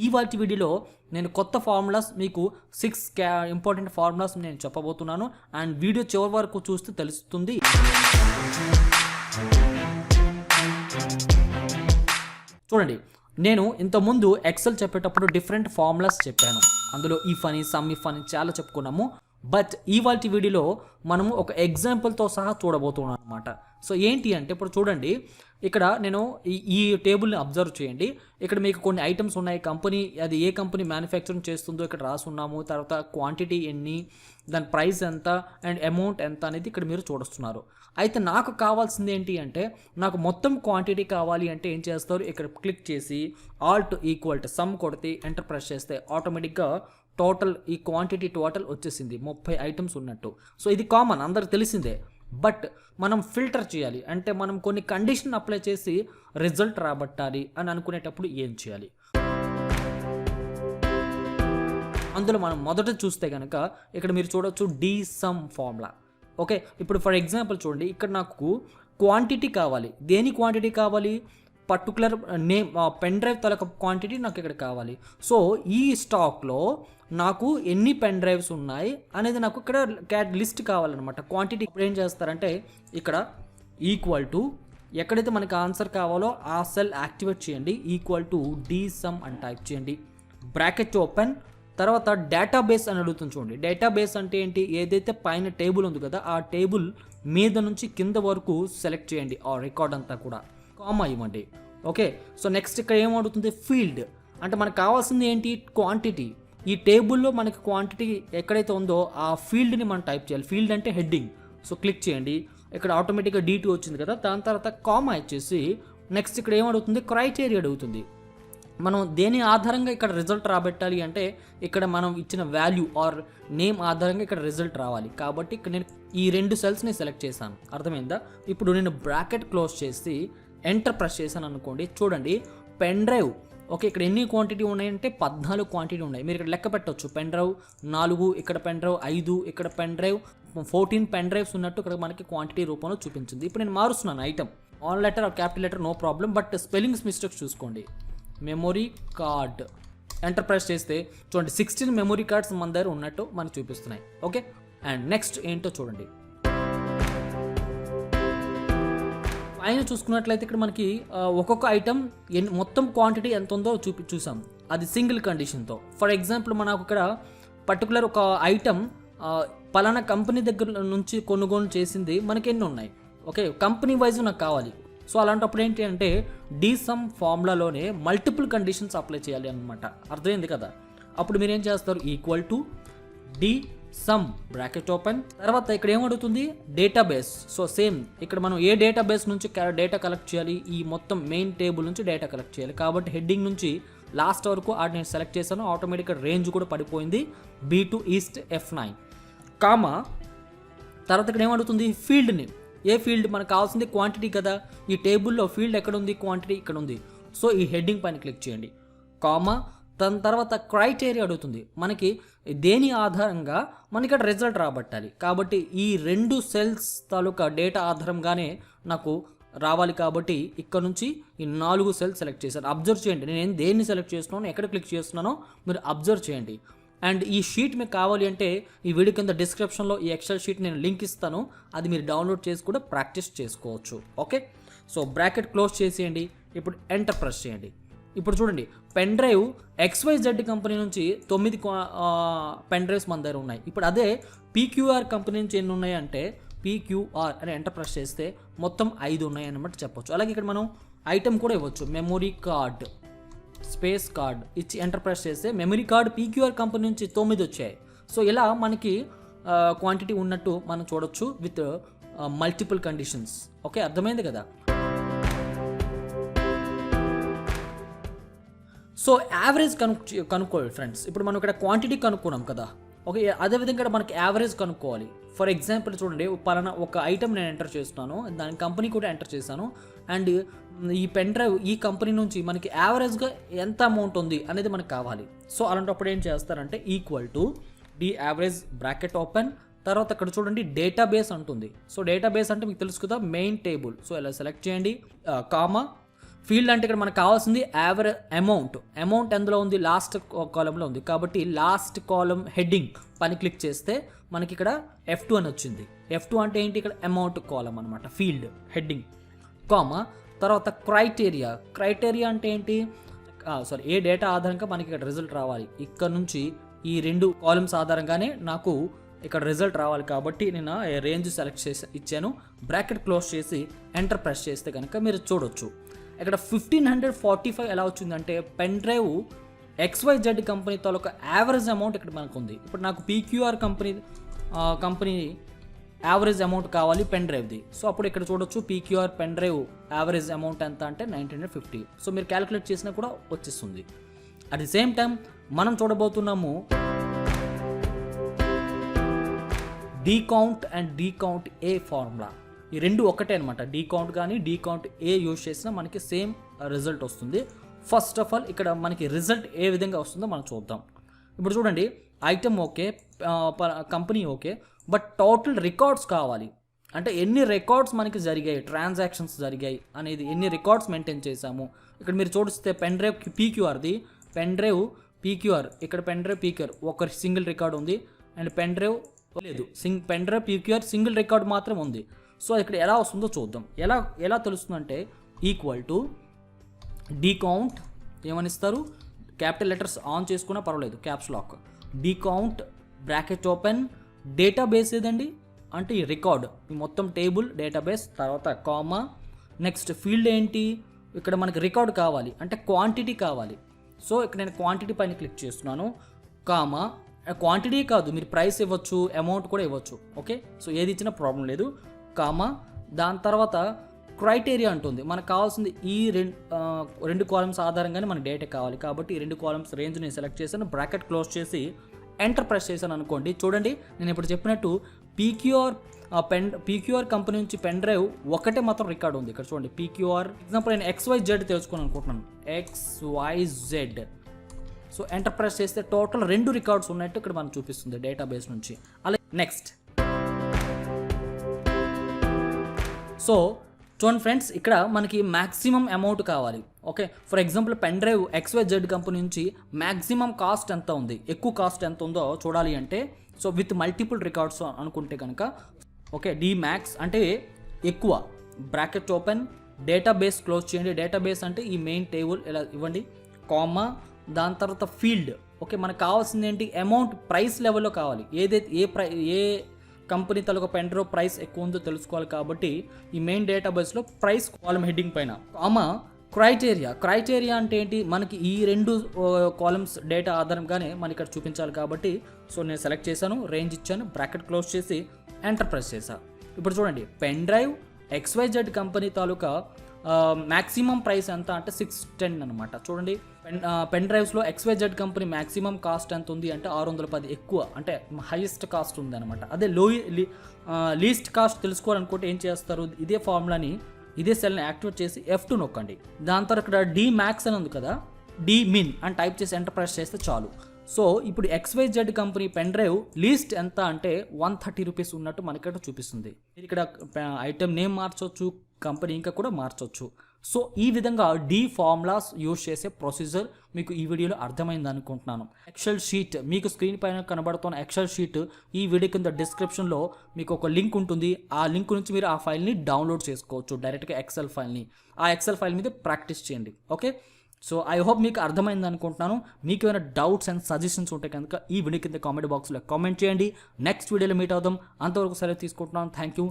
ఇవాల్టి వీడియోలో నేను కొత్త ఫార్ములాస్ మీకు 6 ఇంపార్టెంట్ ఫార్ములాస్ నేను చెప్పబోతున్నాను అండ్ వీడియో చివరి వరకు చూస్తే తెలుస్తుంది. చూడండి, నేను ఇంతకుముందు ఎక్సెల్ చెప్పేటప్పుడు డిఫరెంట్ ఫార్ములాస్ చెప్పాను. అందులో ఇఫ్ అని సమ్ ఇఫ్ అని చాలా చెప్పుకున్నాము. బట్ ఇవాల్టి వీడియోలో మనము ఒక ఎగ్జాంపుల్తో సహా చూడబోతున్నాం అనమాట. సో ఏంటి అంటే ఇప్పుడు చూడండి, ఇక్కడ నేను ఈ టేబుల్ని అబ్జర్వ్ చేయండి. ఇక్కడ మీకు కొన్ని ఐటమ్స్ ఉన్నాయి, కంపెనీ అది ఏ కంపెనీ మ్యానుఫ్యాక్చరింగ్ చేస్తుందో ఇక్కడ రాసున్నాము. తర్వాత క్వాంటిటీ ఎన్ని, దాని ప్రైస్ ఎంత అండ్ అమౌంట్ ఎంత అనేది ఇక్కడ మీరు చూడొస్తున్నారు. అయితే నాకు కావాల్సింది ఏంటి అంటే, నాకు మొత్తం క్వాంటిటీ కావాలి అంటే ఏం చేస్తారు, ఇక్కడ క్లిక్ చేసి ఆల్ట్ ఈక్వల్ టు సమ్ కొడితే ఎంటర్ ప్రెస్ చేస్తే ఆటోమేటిక్గా టోటల్ ఈ క్వాంటిటీ టోటల్ వచ్చేసింది 30 ఐటమ్స్ ఉన్నట్టు. సో ఇది కామన్, అందరికి తెలిసిందే. బట్ మనం ఫిల్టర్ చేయాలి అంటే మనం కొన్ని కండిషన్ అప్లై చేసి రిజల్ట్ రాబట్టాలి అని అనుకునేటప్పుడు ఏం చేయాలి. అందులో మనం మొదట చూస్తే కనుక ఇక్కడ మీరు చూడొచ్చు డి సమ్ ఫార్ములా. ఓకే, ఇప్పుడు ఫర్ ఎగ్జాంపుల్ చూడండి, ఇక్కడ నాకు క్వాంటిటీ కావాలి. దేని క్వాంటిటీ కావాలి, పర్టికులర్ నేమ్ పెన్ డ్రైవ్ తలక క్వాంటిటీ నాకు ఇక్కడ కావాలి. సో ఈ స్టాక్లో నాకు ఎన్ని పెన్ డ్రైవ్స్ ఉన్నాయి అనేది నాకు ఇక్కడ లిస్ట్ కావాలన్నమాట. క్వాంటిటీ ఇప్పుడు ఏం చేస్తారంటే ఇక్కడ ఈక్వల్ టు ఎక్కడైతే మనకి ఆన్సర్ కావాలో ఆ సెల్ యాక్టివేట్ చేయండి, ఈక్వల్ టు డి సమ్ అని టైప్ చేయండి, బ్రాకెట్ ఓపెన్. తర్వాత డేటాబేస్ అని అడుగుతుంది చూడండి. డేటాబేస్ అంటే ఏంటి, ఏదైతే పైన టేబుల్ ఉంది కదా ఆ టేబుల్ మీద నుంచి కింద వరకు సెలెక్ట్ చేయండి ఆ రికార్డ్ అంతా కూడా, కామా ఇవ్వండి. ఓకే, సో నెక్స్ట్ ఇక్కడ ఏమవుతుంది, ఫీల్డ్ అంటే మనకు కావాల్సింది ఏంటి, క్వాంటిటీ. ఈ టేబుల్లో మనకి క్వాంటిటీ ఎక్కడైతే ఉందో ఆ ఫీల్డ్ని మనం టైప్ చేయాలి. ఫీల్డ్ అంటే హెడ్డింగ్. సో క్లిక్ చేయండి, ఇక్కడ ఆటోమేటిక్గా D2 వచ్చింది కదా, దాని తర్వాత కామా ఇచ్చేసి నెక్స్ట్ ఇక్కడ ఏమడుగుతుంది, క్రైటీరియా అడుగుతుంది. మనం దేని ఆధారంగా ఇక్కడ రిజల్ట్ రాబెట్టాలి అంటే ఇక్కడ మనం ఇచ్చిన వాల్యూ ఆర్ నేమ్ ఆధారంగా ఇక్కడ రిజల్ట్ రావాలి. కాబట్టి ఇక్కడ నేను ఈ 2 సెల్స్ని సెలెక్ట్ చేశాను, అర్థమైందా. ఇప్పుడు నేను బ్రాకెట్ క్లోజ్ చేసి ఎంటర్ ప్రెస్ చేశాను అనుకోండి. చూడండి, పెన్ డ్రైవ్ ఓకే, ఇక్కడ ఎన్ని క్వాంటిటీ ఉన్నాయంటే 14 క్వాంటిటీ ఉన్నాయి. మీరు ఇక్కడ లెక్క పెట్టవచ్చు. పెన్ డ్రైవ్ 4, ఇక్కడ పెన్ డ్రైవ్ 5, ఇక్కడ పెన్ డ్రైవ్ 14 పెన్ డ్రైవ్స్ ఉన్నట్టు ఇక్కడ మనకి క్వాంటిటీ రూపంలో చూపించింది. ఇప్పుడు నేను మారుస్తున్నాను item, all letter or capital letter no problem, but spellings mistakes చూసుకోండి. మెమొరీ కార్డ్ ఎంటర్ ప్రెస్ చేస్తే చూడండి 16 మెమొరీ కార్డ్స్ మన దగ్గర ఉన్నట్టు మనకు చూపిస్తున్నాయి. ఓకే, అండ్ నెక్స్ట్ ఏంటో చూడండి. పైన చూసుకున్నట్లయితే ఇక్కడ మనకి ఒక్కొక్క ఐటమ్ మొత్తం క్వాంటిటీ ఎంత ఉందో చూసాం, అది సింగిల్ కండిషన్తో. ఫర్ ఎగ్జాంపుల్ మనకు ఇక్కడ పర్టికులర్ ఒక ఐటమ్ పలానా కంపెనీ దగ్గర నుంచి కొనుగోలు చేసింది మనకి ఎన్ని ఉన్నాయి. ఓకే, కంపెనీ వైజ్ నాకు కావాలి. సో అలాంటప్పుడు ఏంటి అంటే డి సమ్ ఫార్ములాలోనే మల్టిపుల్ కండిషన్స్ అప్లై చేయాలి అనమాట, అర్థమైంది కదా. అప్పుడు మీరు ఏం చేస్తారు, equal to DSUM bracket open. తర్వాత ఇక్కడ ఏమడుగుతుంది, డేటాబేస్. సో సేమ్ ఇక్కడ మనం ఏ డేటాబేస్ నుంచి డేటా కలెక్ట్ చేయాలి, ఈ మొత్తం మెయిన్ టేబుల్ నుంచి డేటా కలెక్ట్ చేయాలి. కాబట్టి హెడ్డింగ్ నుంచి లాస్ట్ వరకు నేను సెలెక్ట్ చేశాను, ఆటోమేటిక్గా రేంజ్ కూడా పడిపోయింది, B2 ఈస్ట్ F9 కామా. తర్వాత ఇక్కడ ఏమడుగుతుంది, ఫీల్డ్ని. ఏ ఫీల్డ్ మనకు కావాల్సింది, క్వాంటిటీ కదా. ఈ టేబుల్లో ఫీల్డ్ ఎక్కడ ఉంది, క్వాంటిటీ ఇక్కడ ఉంది. సో ఈ హెడ్డింగ్ పైన క్లిక్ చేయండి, కామా. దాని తర్వాత క్రైటీరియా అడుగుతుంది, మనకి దేని ఆధారంగా మనకి ఇక్కడ రిజల్ట్ రాబట్టాలి. కాబట్టి ఈ 2 సెల్స్ తాలూకా డేటా ఆధారంగానే నాకు రావాలి. కాబట్టి ఇక్కడ నుంచి ఈ 4 సెల్స్ సెలెక్ట్ చేశాను. అబ్జర్వ్ చేయండి, నేను దేన్ని సెలెక్ట్ చేస్తున్నానో ఎక్కడ క్లిక్ చేస్తున్నానో మీరు అబ్జర్వ్ చేయండి. అండ్ ఈ షీట్ మీకు కావాలి అంటే ఈ వీడియో కింద డిస్క్రిప్షన్లో ఈ ఎక్సెల్ షీట్ నేను లింక్ ఇస్తాను, అది మీరు డౌన్లోడ్ చేసి కూడా ప్రాక్టీస్ చేసుకోవచ్చు. ఓకే, సో బ్రాకెట్ క్లోజ్ చేసేయండి. ఇప్పుడు ఎంటర్ ప్రెస్ చేయండి. ఇప్పుడు చూడండి, పెన్ డ్రైవ్ XYZ కంపెనీ నుంచి 9 పెన్ డ్రైవ్స్ మన దగ్గర ఉన్నాయి. ఇప్పుడు అదే PQR కంపెనీ నుంచి ఎన్ని ఉన్నాయి అంటే PQR అని ఎంటర్ ప్రెస్ చేస్తే మొత్తం 5 ఉన్నాయి అన్నమాట చెప్పొచ్చు. అలాగే ఇక్కడ మనం ఐటమ్ కూడా ఇవ్వచ్చు, మెమొరీ కార్డ్ స్పేస్ కార్డ్ ఇచ్చి ఎంటర్ ప్రెస్ చేస్తే మెమరీ కార్డ్ PQR కంపెనీ నుంచి 9 వచ్చాయి. సో ఇలా మనకి క్వాంటిటీ ఉన్నట్టు మనం చూడొచ్చు విత్ మల్టిపుల్ కండిషన్స్. ఓకే, అర్థమైంది కదా. సో యావరేజ్ కనుక్కోవాలి ఫ్రెండ్స్. ఇప్పుడు మనం ఇక్కడ క్వాంటిటీ కనుక్కున్నాం కదా. ఓకే, అదేవిధంగా మనకి యావరేజ్ కనుక్కోవాలి. ఫర్ ఎగ్జాంపుల్ చూడండి, పలానా ఒక ఐటమ్ నేను ఎంటర్ చేస్తున్నాను, దాని కంపెనీ కూడా ఎంటర్ చేశాను. అండ్ ఈ పెన్ డ్రైవ్ ఈ కంపెనీ నుంచి మనకి యావరేజ్గా ఎంత అమౌంట్ ఉంది అనేది మనకు కావాలి. సో అలాంటప్పుడు ఏం చేస్తారంటే equal to D average bracket open. తర్వాత అక్కడ చూడండి డేటాబేస్ అంటుంది. సో డేటాబేస్ అంటే మీకు తెలుసు కదా, మెయిన్ టేబుల్. సో ఇలా సెలెక్ట్ చేయండి, కామా. ఫీల్డ్ అంటే ఇక్కడ మనకు కావాల్సింది యావరేజ్ అమౌంట్ ఎందులో ఉంది, లాస్ట్ కాలంలో ఉంది. కాబట్టి లాస్ట్ కాలం హెడ్డింగ్ పని క్లిక్ చేస్తే మనకి ఇక్కడ F2 అని వచ్చింది. F2 అంటే ఏంటి, ఇక్కడ అమౌంట్ కాలం అనమాట, ఫీల్డ్ హెడ్డింగ్, కామా తర్వాత క్రైటీరియా అంటే ఏంటి, ఏ డేటా ఆధారంగా మనకి ఇక్కడ రిజల్ట్ రావాలి. ఇక్కడ నుంచి ఈ 2 కాలమ్స్ ఆధారంగానే నాకు ఇక్కడ రిజల్ట్ రావాలి. కాబట్టి నేను రేంజ్ సెలెక్ట్ చేసి ఇచ్చాను, బ్రాకెట్ క్లోజ్ చేసి ఎంటర్ ప్రెస్ చేస్తే కనుక మీరు చూడొచ్చు. ఇక్కడ 1545 ఎలా వచ్చిందంటే పెన్ డ్రైవ్ XYZ కంపెనీ తాలూకా యావరేజ్ అమౌంట్ ఇక్కడ మనకు ఉంది. ఇప్పుడు నాకు PQR కంపెనీ యావరేజ్ అమౌంట్ కావాలి పెన్ డ్రైవ్ది. సో అప్పుడు ఇక్కడ చూడొచ్చు PQR pen drive average amount ఎంత అంటే 1950. సో మీరు క్యాలిక్యులేట్ చేసినా కూడా వచ్చేస్తుంది. అట్ ది సేమ్ టైం మనం చూడబోతున్నాము డీకౌంట్ అండ్ డీకౌంట్ ఏ ఫార్ములా. ఈ రెండు ఒకటే అనమాట. డీకౌంట్ కానీ డీకౌంట్ ఏ యూజ్ చేసినా మనకి సేమ్ రిజల్ట్ వస్తుంది. ఫస్ట్ ఆఫ్ ఆల్ ఇక్కడ మనకి రిజల్ట్ ఏ విధంగా వస్తుందో మనం చూద్దాం. ఇప్పుడు చూడండి, item okay, company okay, but total records కావాలి. అంటే ఎన్ని రికార్డ్స్ మనకి జరిగాయి, ట్రాన్సాక్షన్స్ జరిగాయి అనేది, ఎన్ని రికార్డ్స్ మెయింటైన్ చేసాము. ఇక్కడ మీరు చూస్తే పెన్ డ్రైవ్ PQRది, పెన్ డ్రైవ్ PQR, ఇక్కడ పెన్ డ్రైవ్ PQR ఒక సింగిల్ రికార్డ్ ఉంది, అండ్ పెన్ డ్రైవ్ లేదు, pen drive PQR single record మాత్రం ఉంది. సో ఇక్కడ ఎలా వస్తుందో చూద్దాం. ఎలా తెలుస్తుందంటే ఈక్వల్ టు డీకౌంట్ ఏమనిస్తారు, క్యాపిటల్ లెటర్స్ ఆన్ చేసుకున్నా పర్వాలేదు, caps lock, DCOUNT bracket open, database ఏదండి అంటే ఈ రికార్డ్, ఈ మొత్తం టేబుల్ డేటాబేస్, తర్వాత కామా, నెక్స్ట్ ఫీల్డ్ ఏంటి, ఇక్కడ మనకి రికార్డ్ కావాలి అంటే క్వాంటిటీ కావాలి. సో ఇక్కడ నేను క్వాంటిటీ పైన క్లిక్ చేస్తున్నాను, కామా, క్వాంటిటీ కాదు మీరు ప్రైస్ ఇవ్వచ్చు, అమౌంట్ కూడా ఇవ్వచ్చు, ఓకే. సో ఏది ఇచ్చినా ప్రాబ్లం లేదు, కామా. దాని తర్వాత క్రైటీరియా అంటుంది, మనకు కావాల్సింది ఈ రెండు కాలమ్స్ ఆధారంగానే మనకి డేటా కావాలి. కాబట్టి ఈ 2 కాలమ్స్ రేంజ్ నేను సెలెక్ట్ చేశాను, బ్రాకెట్ క్లోజ్ చేసి ఎంటర్ ప్రెస్ చేశాను అనుకోండి. చూడండి, నేను ఇప్పుడు చెప్పినట్టు PQR కంపెనీ నుంచి పెన్ డ్రైవ్ ఒకటే మాత్రం రికార్డ్ ఉంది. ఇక్కడ చూడండి, PQR ఎగ్జాంపుల్ నేను XYZ తెలుసుకోవాలని అనుకుంటున్నాను, XYZ. సో ఎంటర్ ప్రెస్ చేస్తే టోటల్ 2 రికార్డ్స్ ఉన్నట్టు ఇక్కడ మనకు చూపిస్తుంది డేటాబేస్ నుంచి. అలాగే నెక్స్ట్, సో చూడండి ఫ్రెండ్స్, ఇక్కడ మనకి మ్యాక్సిమం అమౌంట్ కావాలి, okay. For example pen drive XYZ company నుంచి మ్యాక్సిమం కాస్ట్ ఎంత ఉంది, ఎక్కువ కాస్ట్ ఎంత ఉందో చూడాలి అంటే, సో విత్ మల్టిపుల్ రికార్డ్స్ అనుకుంటే కనుక, ఓకే, మ్యాక్స్ అంటే ఎక్కువ, బ్రాకెట్ ఓపెన్, డేటాబేస్ క్లోజ్ చేయండి. డేటాబేస్ అంటే ఈ మెయిన్ టేబుల్ ఇలా ఇవ్వండి, కామా, దాని తర్వాత ఫీల్డ్, ఓకే. మనకు కావాల్సింది ఏంటి, అమౌంట్ ప్రైస్ లెవెల్లో కావాలి. ఏదైతే ఏ కంపెనీ తాలూకా పెన్ డ్రైవ్ ప్రైస్ ఎక్కువ ఉందో తెలుసుకోవాలి. కాబట్టి ఈ మెయిన్ డేటాబేస్లో ప్రైస్ కాలమ్ హెడ్డింగ్ పైన, కామా, క్రైటీరియా అంటే ఏంటి, మనకి ఈ 2 కాలమ్స్ డేటా ఆధారంగానే మనకి ఇక్కడ చూపించాలి. కాబట్టి సో నేను సెలెక్ట్ చేశాను, రేంజ్ ఇచ్చాను, బ్రాకెట్ క్లోజ్ చేసి ఎంటర్ ప్రెస్ చేశాను. ఇప్పుడు చూడండి, పెన్ డ్రైవ్ XYZ కంపెనీ తాలూకా మ్యాక్సిమం ప్రైస్ ఎంత అంటే 610 అనమాట. చూడండి, పెన్ డ్రైవ్స్లో XYZ కంపెనీ మ్యాక్సిమం కాస్ట్ ఎంత ఉంది అంటే 610, ఎక్కువ అంటే హైయెస్ట్ కాస్ట్ ఉంది అనమాట. అదే లీస్ట్ కాస్ట్ తెలుసుకోవాలనుకుంటే ఏం చేస్తారు, ఇదే ఫార్ములాని, ఇదే సెల్ని యాక్టివేట్ చేసి F2 నొక్కండి. దాని తర్వాత ఇక్కడ Dmax అని ఉంది కదా, Dmin అని టైప్ చేసి ఎంటర్ ప్రెస్ చేస్తే చాలు. సో ఇప్పుడు XYZ company pen drive least ఎంత అంటే 130 రూపీస్ ఉన్నట్టు మనకి చూపిస్తుంది. ఇక్కడ ఐటమ్ నేమ్ మార్చవచ్చు, కంపెనీ ఇంకా కూడా మార్చవచ్చు. సో ఈ విధంగా ఫార్ములాస్ యూజ్ చేసే ప్రొసీజర్ మీకు ఈ వీడియోలో అర్థమైంది అనుకుంటున్నాను. ఎక్సెల్ షీట్ మీకు స్క్రీన్ పైన కనబడుతున్న ఎక్సెల్ షీట్ ఈ వీడియో కింద డిస్క్రిప్షన్లో మీకు ఒక లింక్ ఉంటుంది. ఆ లింక్ నుంచి మీరు ఆ ఫైల్ని డౌన్లోడ్ చేసుకోవచ్చు, డైరెక్ట్గా ఎక్సెల్ ఫైల్ని. ఆ ఎక్సెల్ ఫైల్ మీద ప్రాక్టీస్ చేయండి, ఓకే. సో ఐ హోప్ మీకు అర్థమైంది అనుకుంటున్నాను. మీకు ఏమైనా డౌట్స్ అండ్ సజెషన్స్ ఉంటే కనుక ఈ వీడియో కింద కామెంట్ బాక్స్లో కామెంట్ చేయండి. నెక్స్ట్ వీడియోలో మీట్ అవుదాం. అంతవరకు సరే తీసుకుంటున్నాను. Thank you.